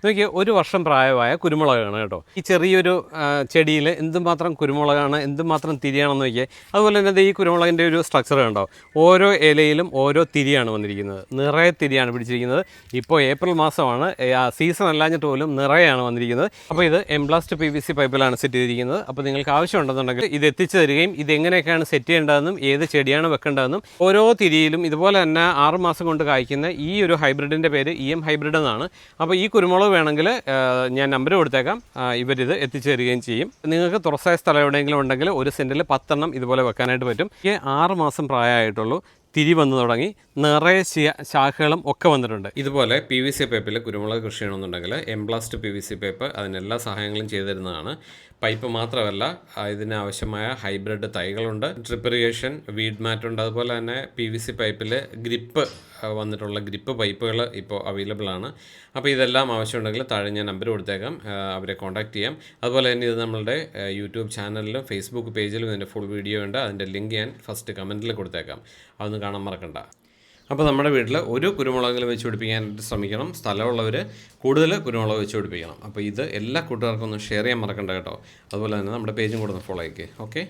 നോക്കിയാൽ 1 വർഷം പ്രായമായ കുരുമുളകാണ് കേട്ടോ. ഈ ചെറിയൊരു ചെടിയിൽ എന്തുമാത്രം കുരുമുളകാണ്, എന്തുമാത്രം തിരിയാണെന്ന് നോക്കിയാൽ. അതുപോലെ തന്നെ ഈ കുരുമുളകിൻ്റെ ഒരു സ്ട്രക്ചർ കണ്ടോ, ഓരോ ഇലയിലും ഓരോ തിരിയാണ് വന്നിരിക്കുന്നത്, നിറയെ തിരിയാണ് പിടിച്ചിരിക്കുന്നത്. ഇപ്പോൾ ഏപ്രിൽ മാസമാണ്, സീസൺ അല്ലാഞ്ഞിട്ട് പോലും നിറയാണ് വന്നിരിക്കുന്നത്. അപ്പോൾ ഇത് എംബ്ലാസ്റ്റ് PVC പൈപ്പിലാണ് സെറ്റ് ചെയ്തിരിക്കുന്നത്. അപ്പോൾ നിങ്ങൾക്ക് ആവശ്യമുണ്ടെന്നുണ്ടെങ്കിൽ ഇത് എത്തിച്ചു തരികയും ഇതെങ്ങനെയൊക്കെയാണ് സെറ്റ് ചെയ്യേണ്ടതെന്നും ഏത് ചെടിയാണ് വെക്കേണ്ടതെന്നും ഓരോ തിരിയിലും ഇതുപോലെ തന്നെ 6 മാസം കൊണ്ട് കായ്ക്കുന്ന ഈ ഒരു ഹൈബ്രിഡിൻ്റെ പേര് EM ഹൈബ്രിഡ് എന്നാണ്. അപ്പോൾ ഈ കുരുമുളക് വേണമെങ്കിൽ ഞാൻ നമ്പർ കൊടുത്തേക്കാം, ഇവരിത് എത്തിച്ചു തരികയും ചെയ്യും. നിങ്ങൾക്ക് തുറസായ സ്ഥലം എവിടെയെങ്കിലും ഉണ്ടെങ്കിൽ 1 സെൻറ്റിൽ 10 എണ്ണം ഇതുപോലെ വെക്കാനായിട്ട് പറ്റും. ഈ 6 മാസം പ്രായമായിട്ടുള്ളൂ, തിരി വന്നു തുടങ്ങി, നിറയെ ശാഖകളും ഒക്കെ വന്നിട്ടുണ്ട്. ഇതുപോലെ PVC പൈപ്പിൽ കുരുമുളക് കൃഷി ചെയ്യണമെന്നുണ്ടെങ്കിൽ എംബ്ലാസ്റ്റ് PVC പൈപ്പ് അതിനെല്ലാ സഹായങ്ങളും ചെയ്തു തരുന്നതാണ്. പൈപ്പ് മാത്രമല്ല, ഇതിന് ആവശ്യമായ ഹൈബ്രിഡ് തൈകളുണ്ട്, ഡ്രിപ്പ് ഇറിഗേഷൻ, വീഡ് മാറ്റ് ഉണ്ട്. അതുപോലെ തന്നെ PVC പൈപ്പിൽ ഗ്രിപ്പ് വന്നിട്ടുള്ള ഗ്രിപ്പ് പൈപ്പുകൾ ഇപ്പോൾ അവൈലബിൾ ആണ്. അപ്പോൾ ഇതെല്ലാം ആവശ്യമുണ്ടെങ്കിൽ താഴെ ഞാൻ നമ്പർ കൊടുത്തേക്കാം, അവരെ കോൺടാക്ട് ചെയ്യാം. അതുപോലെ തന്നെ ഇത് നമ്മളുടെ യൂട്യൂബ് ചാനലിലും ഫേസ്ബുക്ക് പേജിലും ഇതിൻ്റെ ഫുൾ വീഡിയോ ഉണ്ട്. അതിൻ്റെ ലിങ്ക് ഞാൻ ഫസ്റ്റ് കമൻറ്റിൽ കൊടുത്തേക്കാം, അതൊന്ന് കാണാൻ മറക്കണ്ട. അപ്പോൾ നമ്മുടെ വീട്ടിൽ ഒരു കുരുമുളകിൽ വെച്ച് പിടിപ്പിക്കാനായിട്ട് ശ്രമിക്കണം. സ്ഥലമുള്ളവർ കൂടുതൽ കുരുമുളക് വെച്ച് പിടിപ്പിക്കണം. അപ്പോൾ ഇത് എല്ലാ കൂട്ടുകാർക്കും ഒന്ന് ഷെയർ ചെയ്യാൻ മറക്കണ്ട കേട്ടോ. അതുപോലെ തന്നെ നമ്മുടെ പേജും കൂടെ ഒന്ന് ഫോളോ ആക്കിയേ. ഓക്കെ.